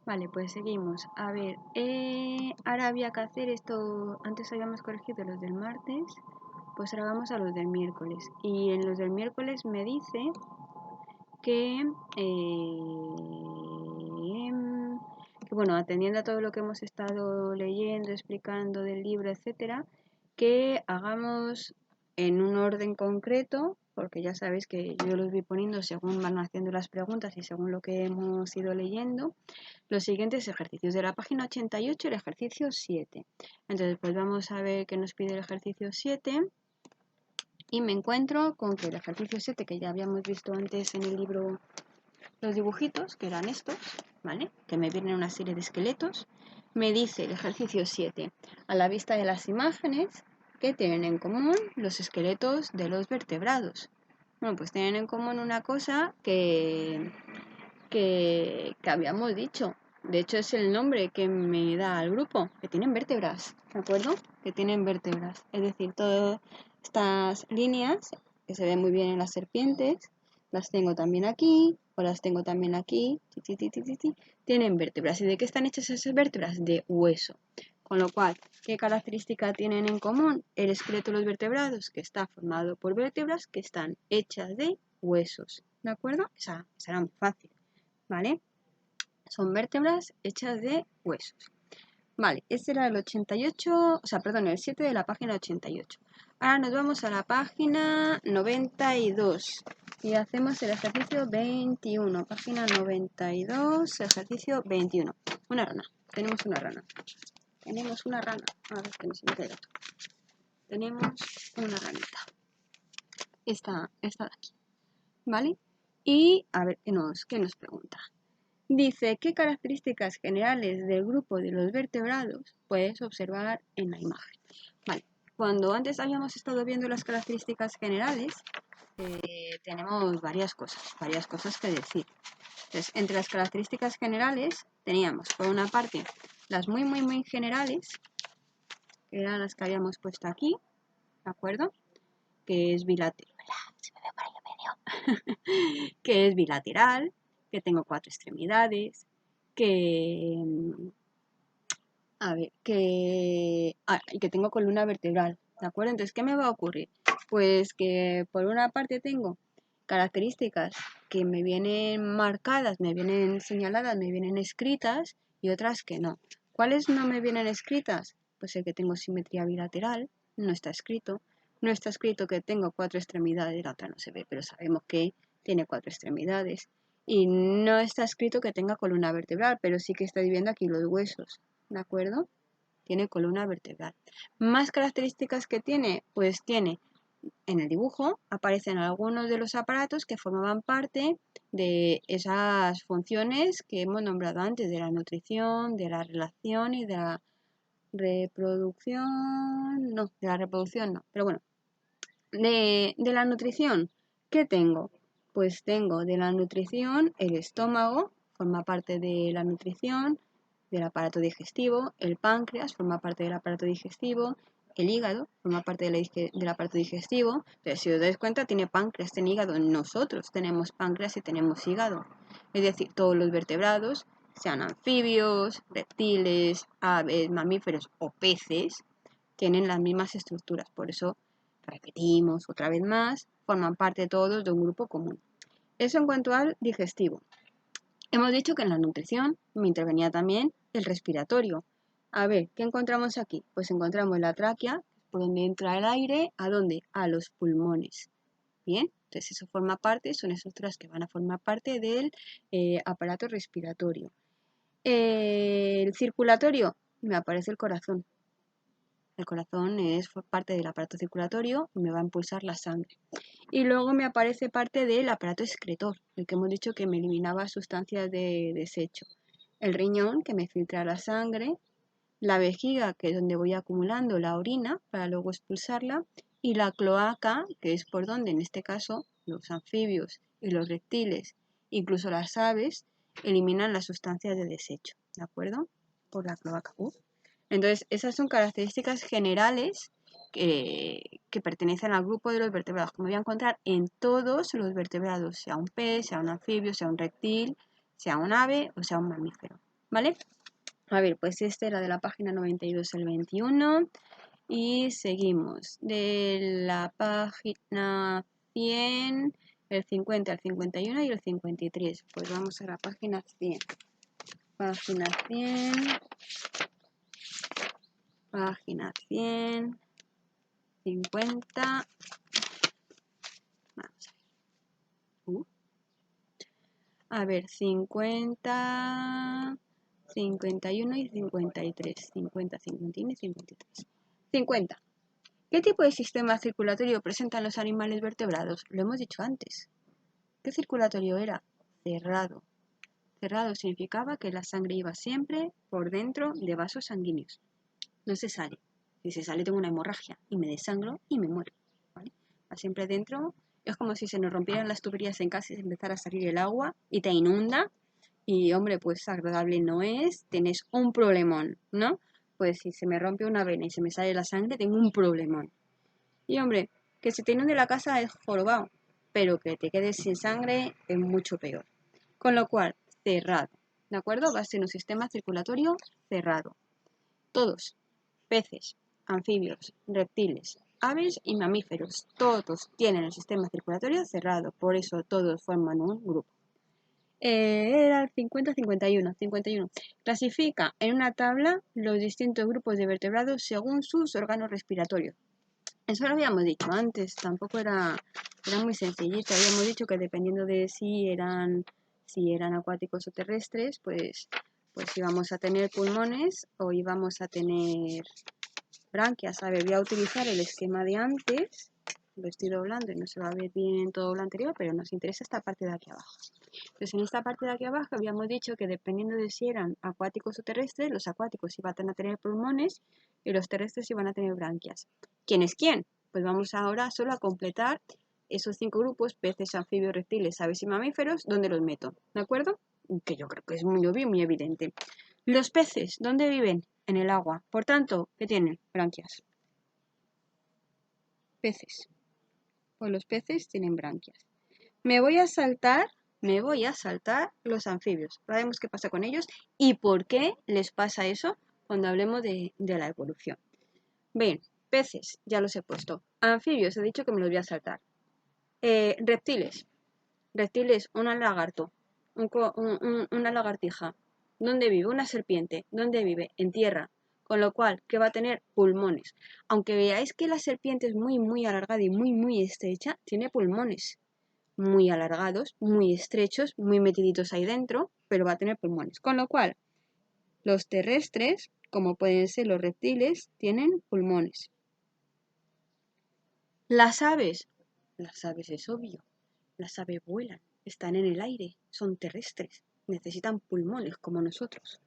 Vale, pues seguimos. A ver, ahora había que hacer esto. Antes habíamos corregido los del martes, pues ahora vamos a los del miércoles. Y en los del miércoles me dice que, bueno, atendiendo a todo lo que hemos estado leyendo, explicando del libro, etcétera, que hagamos en un orden concreto, porque ya sabéis que yo los voy poniendo según van haciendo las preguntas y según lo que hemos ido leyendo, los siguientes ejercicios de la página 88, el ejercicio 7. Entonces, pues vamos a ver qué nos pide el ejercicio 7 y me encuentro con que el ejercicio 7, que ya habíamos visto antes en el libro los dibujitos, que eran estos, ¿vale? Que me vienen una serie de esqueletos, me dice el ejercicio 7, a la vista de las imágenes, ¿qué tienen en común los esqueletos de los vertebrados? Bueno, pues tienen en común una cosa que habíamos dicho. De hecho, es el nombre que me da al grupo, que tienen vértebras, ¿de acuerdo? Que tienen vértebras. Es decir, todas estas líneas que se ven muy bien en las serpientes, las tengo también aquí, o las tengo también aquí, tienen vértebras. ¿Y de qué están hechas esas vértebras? De hueso. Con lo cual, ¿qué característica tienen en común el esqueleto de los vertebrados? Que está formado por vértebras que están hechas de huesos. ¿De acuerdo? Esa era muy fácil. ¿Vale? Son vértebras hechas de huesos. Vale, este era el 88, o sea, perdón, el 7 de la página 88. Ahora nos vamos a la página 92 y hacemos el ejercicio 21. Página 92, ejercicio 21. Una rana. Tenemos una rana. Tenemos una rana. A ver, que no se me queda. Tenemos una ranita. Esta de aquí. ¿Vale? Y a ver, ¿qué nos pregunta? Dice, ¿qué características generales del grupo de los vertebrados puedes observar en la imagen? Vale, cuando antes habíamos estado viendo las características generales, tenemos varias cosas que decir. Entonces, entre las características generales teníamos, por una parte, las muy generales, que eran las que habíamos puesto aquí, ¿de acuerdo? Que es bilateral. Que es bilateral, que tengo 4 extremidades, que y que tengo columna vertebral, ¿de acuerdo? Entonces, ¿qué me va a ocurrir? Pues que por una parte tengo características que me vienen marcadas, me vienen señaladas, me vienen escritas y otras que no. ¿Cuáles no me vienen escritas? Pues el que tengo simetría bilateral, no está escrito. No está escrito que tengo 4 extremidades, la otra no se ve, pero sabemos que tiene 4 extremidades. Y no está escrito que tenga columna vertebral, pero sí que está viendo aquí los huesos. ¿De acuerdo? Tiene columna vertebral. Más características que tiene, pues tiene, en el dibujo aparecen algunos de los aparatos que formaban parte de esas funciones que hemos nombrado antes, de la nutrición, de la relación y de la reproducción. No, de la reproducción no, pero bueno. De la nutrición, ¿qué tengo? Pues tengo de la nutrición el estómago, forma parte de la nutrición, del aparato digestivo, el páncreas forma parte del aparato digestivo, el hígado forma parte del aparato digestivo, pero si os dais cuenta tiene páncreas, tiene hígado, nosotros tenemos páncreas y tenemos hígado, es decir, todos los vertebrados, sean anfibios, reptiles, aves, mamíferos o peces, tienen las mismas estructuras, por eso repetimos otra vez más, forman parte todos de un grupo común. Eso en cuanto al digestivo. Hemos dicho que en la nutrición me intervenía también el respiratorio. A ver, ¿qué encontramos aquí? Pues encontramos la tráquea, por donde entra el aire, ¿a dónde? A los pulmones. Bien, entonces eso forma parte, son estructuras que van a formar parte del aparato respiratorio. El circulatorio, me aparece el corazón. El corazón es parte del aparato circulatorio y me va a impulsar la sangre. Y luego me aparece parte del aparato excretor, el que hemos dicho que me eliminaba sustancias de desecho. El riñón, que me filtra la sangre. La vejiga, que es donde voy acumulando la orina para luego expulsarla. Y la cloaca, que es por donde, en este caso, los anfibios y los reptiles, incluso las aves, eliminan las sustancias de desecho. ¿De acuerdo? Por la cloaca. Entonces, esas son características generales que pertenecen al grupo de los vertebrados, que me voy a encontrar en todos los vertebrados, sea un pez, sea un anfibio, sea un reptil, sea un ave o sea un mamífero. ¿vale? A ver, pues este era de la página 92 al 21 y seguimos de la página 100, el 50, el 51 y el 53. Pues vamos a la página 100. Página 100, página 100, 50. Vamos a ver, 50, 51 y 53. 50, 51 y 53. 50. ¿Qué tipo de sistema circulatorio presentan los animales vertebrados? Lo hemos dicho antes. ¿Qué circulatorio era? Cerrado. Cerrado significaba que la sangre iba siempre por dentro de vasos sanguíneos. No se sale. Si se sale tengo una hemorragia y me desangro y me muero. ¿Vale? Va siempre dentro. Es como si se nos rompieran las tuberías en casa y se empezara a salir el agua y te inunda. Y hombre, pues agradable no es. Tienes un problemón, ¿no? Pues si se me rompe una vena y se me sale la sangre, tengo un problemón. Y hombre, que se te inunde la casa es jorobado, pero que te quedes sin sangre es mucho peor. Con lo cual, cerrado, ¿de acuerdo? Va a ser un sistema circulatorio cerrado. Todos, peces, anfibios, reptiles, aves y mamíferos, todos tienen el sistema circulatorio cerrado, por eso todos forman un grupo. Era el 50-51. 51. Clasifica en una tabla los distintos grupos de vertebrados según sus órganos respiratorios. Eso lo habíamos dicho antes, tampoco era muy sencillito. Habíamos dicho que dependiendo de si eran acuáticos o terrestres, pues íbamos a tener pulmones o íbamos a tener branquias. A ver, voy a utilizar el esquema de antes. Lo estoy doblando y no se va a ver bien todo lo anterior, pero nos interesa esta parte de aquí abajo. Entonces, en esta parte de aquí abajo habíamos dicho que dependiendo de si eran acuáticos o terrestres, los acuáticos iban a tener pulmones y los terrestres iban a tener branquias. ¿Quién es quién? Pues vamos ahora solo a completar esos 5 grupos: peces, anfibios, reptiles, aves y mamíferos. ¿Dónde los meto? ¿De acuerdo? Que yo creo que es muy obvio, muy evidente. Los peces, ¿dónde viven? En el agua. Por tanto, ¿qué tienen? Branquias. Peces. Pues los peces tienen branquias. Me voy a saltar los anfibios. Sabemos qué pasa con ellos y por qué les pasa eso cuando hablemos de la evolución. Bien, peces, ya los he puesto. Anfibios, he dicho que me los voy a saltar. Reptiles. Reptiles, un lagarto, una lagartija. ¿Dónde vive? Una serpiente. ¿Dónde vive? En tierra. Con lo cual, ¿qué va a tener? Pulmones. Aunque veáis que la serpiente es muy, muy alargada y muy, muy estrecha, tiene pulmones muy alargados, muy estrechos, muy metiditos ahí dentro, pero va a tener pulmones. Con lo cual, los terrestres, como pueden ser los reptiles, tienen pulmones. Las aves es obvio. Las aves vuelan, están en el aire, son terrestres, necesitan pulmones como nosotros.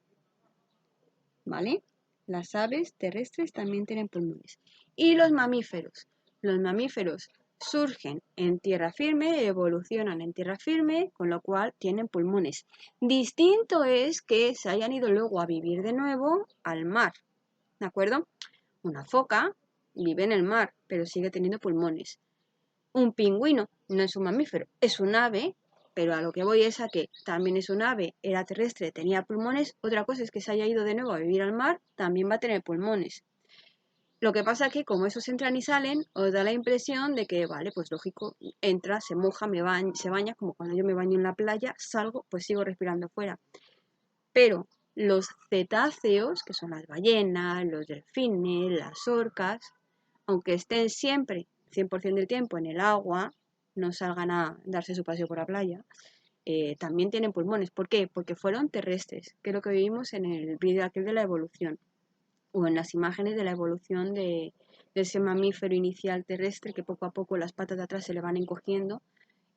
¿Vale? Las aves terrestres también tienen pulmones. Y los mamíferos surgen en tierra firme, evolucionan en tierra firme, con lo cual tienen pulmones. Distinto es que se hayan ido luego a vivir de nuevo al mar, ¿de acuerdo? Una foca vive en el mar, pero sigue teniendo pulmones. Un pingüino no es un mamífero, es un ave, pero a lo que voy es a que también es un ave, era terrestre, tenía pulmones. Otra cosa es que se haya ido de nuevo a vivir al mar, también va a tener pulmones. Lo que pasa es que como esos entran y salen, os da la impresión de que, vale, pues lógico, entra, se moja, se baña, como cuando yo me baño en la playa, salgo, pues sigo respirando fuera. Pero los cetáceos, que son las ballenas, los delfines, las orcas, aunque estén siempre 100% del tiempo en el agua, no salgan a darse su paseo por la playa, también tienen pulmones. ¿Por qué? Porque fueron terrestres, que es lo que vimos en el vídeo aquel de la evolución, o en las imágenes de la evolución de ese mamífero inicial terrestre que poco a poco las patas de atrás se le van encogiendo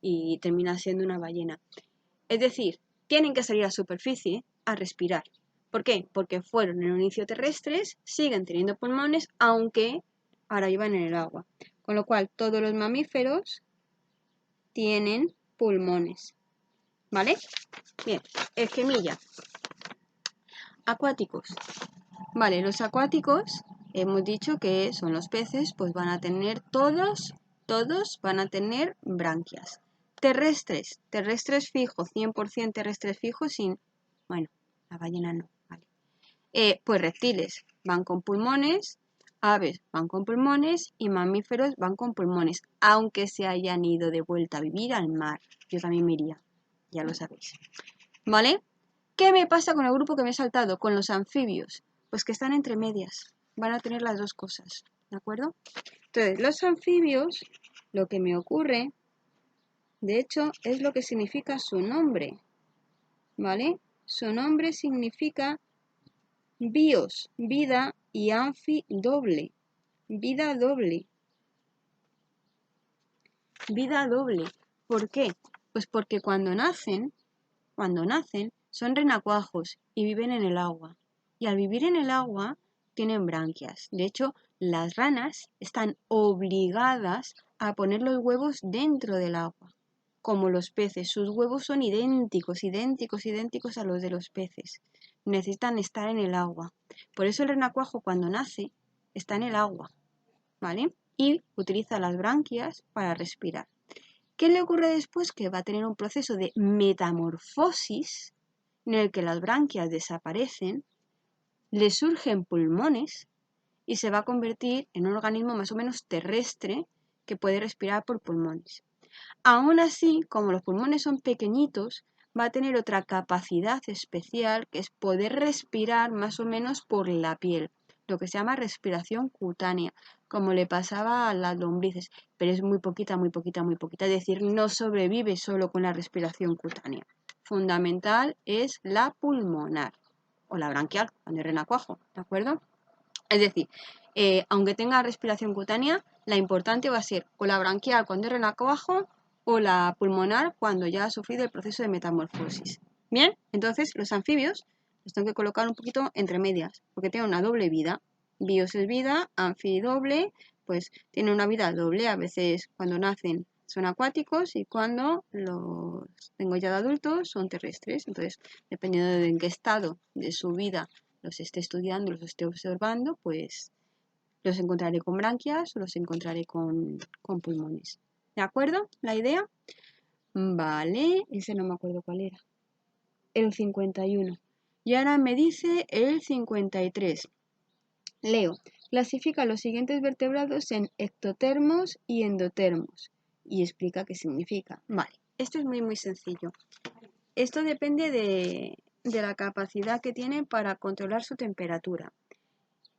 y termina siendo una ballena. Es decir, tienen que salir a superficie a respirar. ¿Por qué? Porque fueron en un inicio terrestres, siguen teniendo pulmones, aunque ahora iban en el agua. Con lo cual, todos los mamíferos tienen pulmones. ¿Vale? Bien, esquemilla. Acuáticos. Vale, los acuáticos, hemos dicho que son los peces, pues van a tener todos van a tener branquias. Terrestres fijos, 100% terrestres fijos, sin, bueno, La ballena no, vale. Pues reptiles van con pulmones, aves van con pulmones y mamíferos van con pulmones, aunque se hayan ido de vuelta a vivir al mar. Yo también me iría, ya lo sabéis. ¿Vale? ¿Qué me pasa con el grupo que me he saltado? Con los anfibios. Pues que están entre medias. Van a tener las dos cosas. ¿De acuerdo? Entonces, los anfibios, lo que me ocurre, de hecho, es lo que significa su nombre. ¿Vale? Su nombre significa bios, vida, y anfi, doble. Vida doble. Vida doble. ¿Por qué? Pues porque cuando nacen, son renacuajos y viven en el agua. Y al vivir en el agua tienen branquias. De hecho, las ranas están obligadas a poner los huevos dentro del agua. Como los peces, sus huevos son idénticos a los de los peces. Necesitan estar en el agua. Por eso el renacuajo cuando nace está en el agua, ¿vale? Y utiliza las branquias para respirar. ¿Qué le ocurre después? Que va a tener un proceso de metamorfosis en el que las branquias desaparecen, le surgen pulmones y se va a convertir en un organismo más o menos terrestre que puede respirar por pulmones. Aún así, como los pulmones son pequeñitos, va a tener otra capacidad especial que es poder respirar más o menos por la piel, lo que se llama respiración cutánea, como le pasaba a las lombrices, pero es muy poquita, es decir, no sobrevive solo con la respiración cutánea. Fundamental es la pulmonar o la branquial, cuando es renacuajo, ¿de acuerdo? Es decir, aunque tenga respiración cutánea, la importante va a ser o la branquial cuando es renacuajo o la pulmonar cuando ya ha sufrido el proceso de metamorfosis. Bien, entonces los anfibios los tengo que colocar un poquito entre medias, porque tienen una doble vida. Bios es vida, anfi doble, pues tienen una vida doble. A veces cuando nacen son acuáticos y cuando los tengo ya de adultos son terrestres. Entonces, dependiendo de en qué estado de su vida los esté estudiando, los esté observando, pues los encontraré con branquias o los encontraré con pulmones. ¿De acuerdo? ¿La idea? Vale, ese no me acuerdo cuál era. El 51. Y ahora me dice el 53. Leo. Clasifica los siguientes vertebrados en ectotermos y endotermos. Y explica qué significa. Vale, esto es muy sencillo. Esto depende de la capacidad que tienen para controlar su temperatura.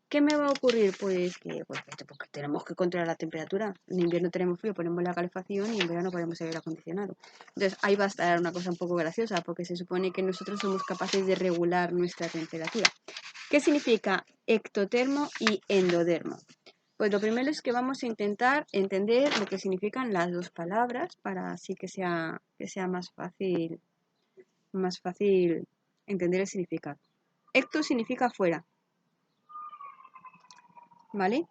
¿Qué me va a ocurrir? Pues que porque tenemos que controlar la temperatura. En invierno tenemos frío, ponemos la calefacción y en verano ponemos el aire acondicionado. Entonces ahí va a estar una cosa un poco graciosa porque se supone que nosotros somos capaces de regular nuestra temperatura. ¿Qué significa ectotermo y endodermo? Pues lo primero es que vamos a intentar entender lo que significan las dos palabras para así que sea más fácil entender el significado. Ecto significa fuera, ¿vale?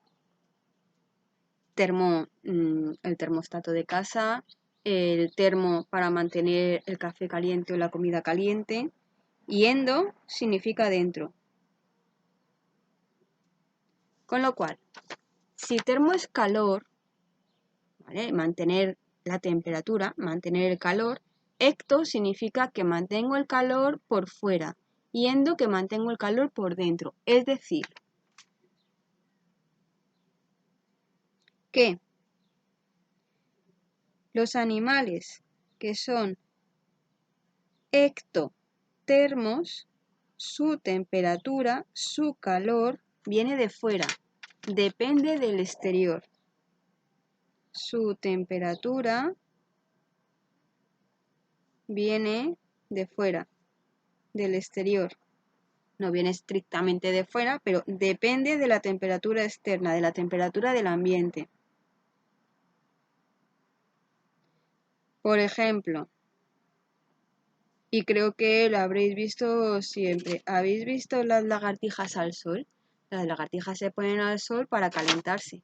Termo, el termostato de casa, el termo para mantener el café caliente o la comida caliente, y endo significa dentro. Con lo cual, si termo es calor, ¿vale? Mantener la temperatura, mantener el calor, ecto significa que mantengo el calor por fuera y endo que mantengo el calor por dentro. Es decir, que los animales que son ectotermos, su temperatura, su calor viene de fuera, depende del exterior. Su temperatura viene de fuera, del exterior. No viene estrictamente de fuera, pero depende de la temperatura externa, de la temperatura del ambiente. Por ejemplo, y creo que lo habréis visto siempre, ¿habéis visto las lagartijas al sol? Las lagartijas se ponen al sol para calentarse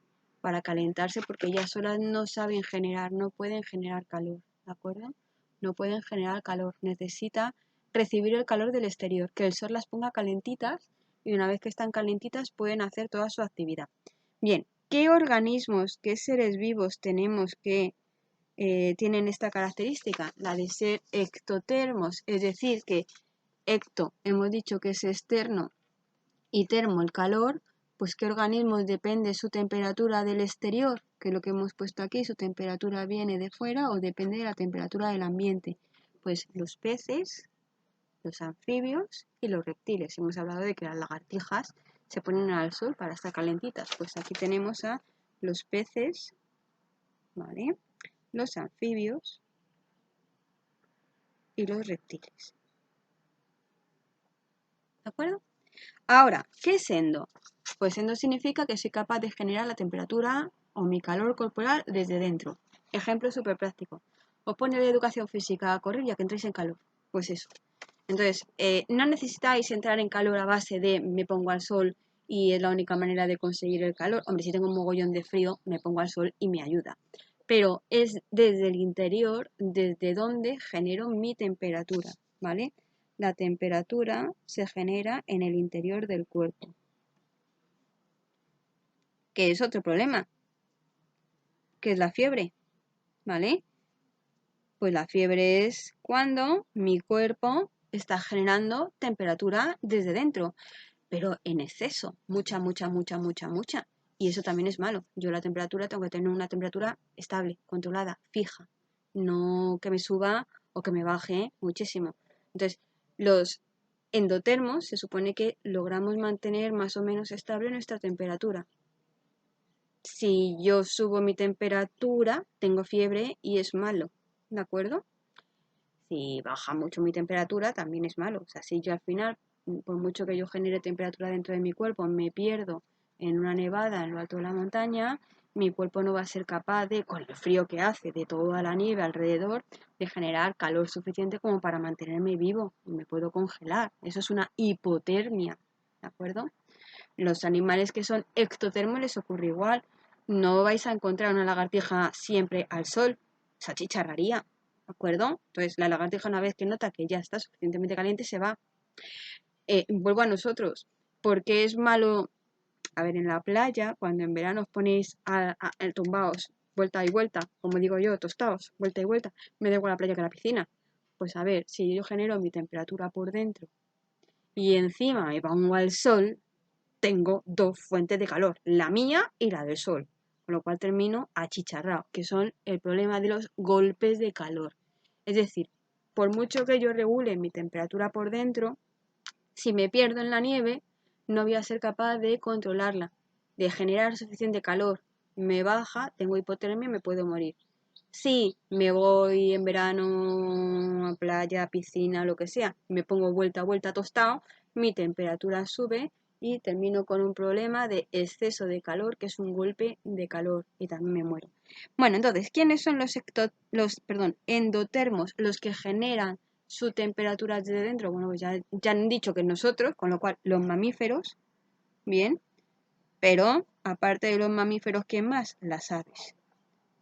porque ellas solas no saben generar, no pueden generar calor, ¿de acuerdo? No pueden generar calor, necesita recibir el calor del exterior, que el sol las ponga calentitas y una vez que están calentitas pueden hacer toda su actividad. Bien, ¿qué organismos, qué seres vivos tenemos que tienen esta característica? La de ser ectotermos, es decir, que ecto hemos dicho que es externo y termo el calor, pues ¿qué organismos depende su temperatura del exterior? Que es lo que hemos puesto aquí, su temperatura viene de fuera o depende de la temperatura del ambiente. Pues los peces, los anfibios y los reptiles. Hemos hablado de que las lagartijas se ponen al sol para estar calentitas. Pues aquí tenemos a los peces, ¿vale? Los anfibios y los reptiles. ¿De acuerdo? Ahora, ¿qué es endo? Pues endo significa que soy capaz de generar la temperatura o mi calor corporal desde dentro. Ejemplo súper práctico. Os pone de educación física a correr ya que entréis en calor. Pues eso. Entonces, no necesitáis entrar en calor a base de me pongo al sol y es la única manera de conseguir el calor. Hombre, si tengo un mogollón de frío, me pongo al sol y me ayuda. Pero es desde el interior, desde donde genero mi temperatura, ¿vale? La temperatura se genera en el interior del cuerpo. Que es otro problema, que es la fiebre, ¿vale? Pues la fiebre es cuando mi cuerpo está generando temperatura desde dentro, pero en exceso, mucha. Y eso también es malo. Yo la temperatura tengo que tener una temperatura estable, controlada, fija, no que me suba o que me baje muchísimo. Entonces, los endotermos se supone que logramos mantener más o menos estable nuestra temperatura. Si yo subo mi temperatura, tengo fiebre y es malo, ¿de acuerdo? Si baja mucho mi temperatura, también es malo. O sea, si yo al final, por mucho que yo genere temperatura dentro de mi cuerpo, me pierdo en una nevada en lo alto de la montaña, mi cuerpo no va a ser capaz de, con el frío que hace de toda la nieve alrededor, de generar calor suficiente como para mantenerme vivo. Me puedo congelar. Eso es una hipotermia, ¿de acuerdo? Los animales que son ectotermos les ocurre igual. No vais a encontrar una lagartija siempre al sol. Esa chicharraría, ¿de acuerdo? Entonces la lagartija, una vez que nota que ya está suficientemente caliente, se va. Vuelvo a nosotros. ¿Por qué es malo? A ver, en la playa, cuando en verano os ponéis tumbaos vuelta y vuelta, como digo yo, tostaos, vuelta y vuelta, me da igual la playa que la piscina. Pues a ver, si yo genero mi temperatura por dentro y encima me pongo al sol, tengo dos fuentes de calor, la mía y la del sol, con lo cual termino achicharrado, que son el problema de los golpes de calor. Es decir, por mucho que yo regule mi temperatura por dentro, si me pierdo en la nieve, no voy a ser capaz de controlarla, de generar suficiente calor. Me baja, tengo hipotermia y me puedo morir. Si me voy en verano a playa, piscina, lo que sea, me pongo vuelta a vuelta tostado, mi temperatura sube y termino con un problema de exceso de calor, que es un golpe de calor y también me muero. Bueno, entonces, ¿quiénes son los endotermos, los que generan su temperatura desde dentro? Bueno, pues ya han dicho que nosotros, con lo cual los mamíferos, bien, pero aparte de los mamíferos, ¿quién más? Las aves.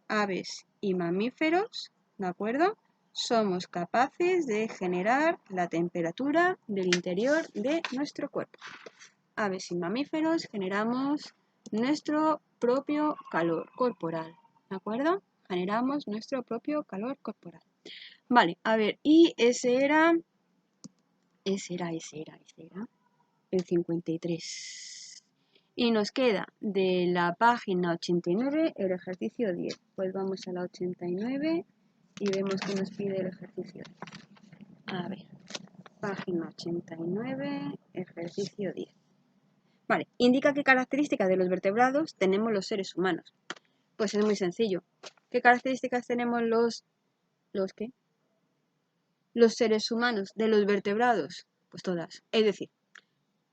Aves y mamíferos, ¿de acuerdo? Somos capaces de generar la temperatura del interior de nuestro cuerpo. Aves y mamíferos generamos nuestro propio calor corporal, ¿de acuerdo? Generamos nuestro propio calor corporal. Vale, a ver, y ese era el 53. Y nos queda de la página 89 el ejercicio 10. Pues vamos a la 89 y vemos que nos pide el ejercicio 10. A ver, página 89, ejercicio 10. Vale, indica qué características de los vertebrados tenemos los seres humanos. Pues es muy sencillo. ¿Qué características tenemos los qué? Los seres humanos de los vertebrados? Pues todas. Es decir,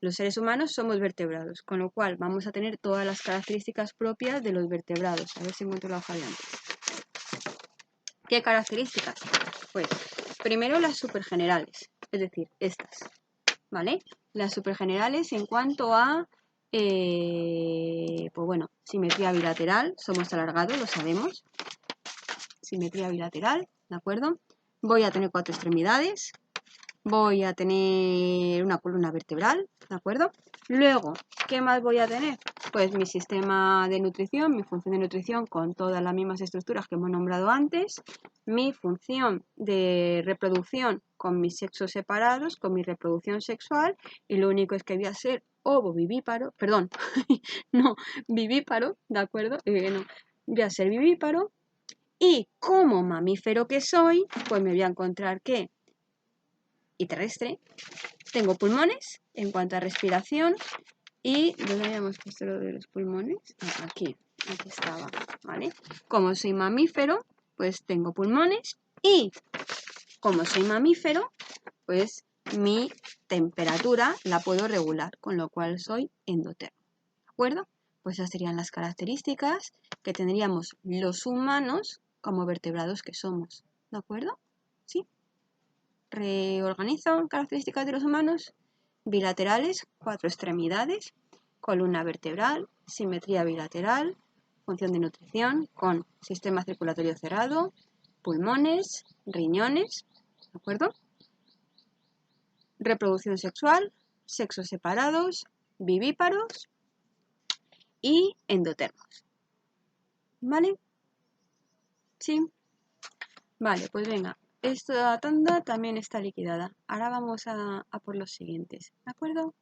los seres humanos somos vertebrados, con lo cual vamos a tener todas las características propias de los vertebrados. A ver si encuentro la hoja de antes. ¿Qué características? Pues primero las supergenerales, es decir, estas, ¿vale? Las supergenerales en cuanto a, pues bueno, simetría bilateral, somos alargados, lo sabemos. Simetría bilateral, ¿de acuerdo? Voy a tener 4 extremidades. Voy a tener una columna vertebral, ¿de acuerdo? Luego, ¿qué más voy a tener? pues mi sistema de nutrición, mi función de nutrición con todas las mismas estructuras que hemos nombrado antes, mi función de reproducción con mis sexos separados, con mi reproducción sexual, y lo único es que voy a ser ovovivíparo, perdón, no, vivíparo, ¿de acuerdo? No, voy a ser vivíparo, y como mamífero que soy, pues me voy a encontrar que, y terrestre, tengo pulmones en cuanto a respiración. ¿Y dónde habíamos puesto lo de los pulmones? Aquí estaba, ¿vale? Como soy mamífero, pues tengo pulmones, y como soy mamífero, pues mi temperatura la puedo regular, con lo cual soy endotermo, ¿de acuerdo? Pues esas serían las características que tendríamos los humanos como vertebrados que somos, ¿de acuerdo? ¿Sí? Reorganizo características de los humanos: bilaterales, 4 extremidades, columna vertebral, simetría bilateral, función de nutrición con sistema circulatorio cerrado, pulmones, riñones, ¿de acuerdo? Reproducción sexual, sexos separados, vivíparos y endotermos. ¿Vale? Sí. Vale, pues venga, esta tanda también está liquidada. Ahora vamos a por los siguientes, ¿de acuerdo?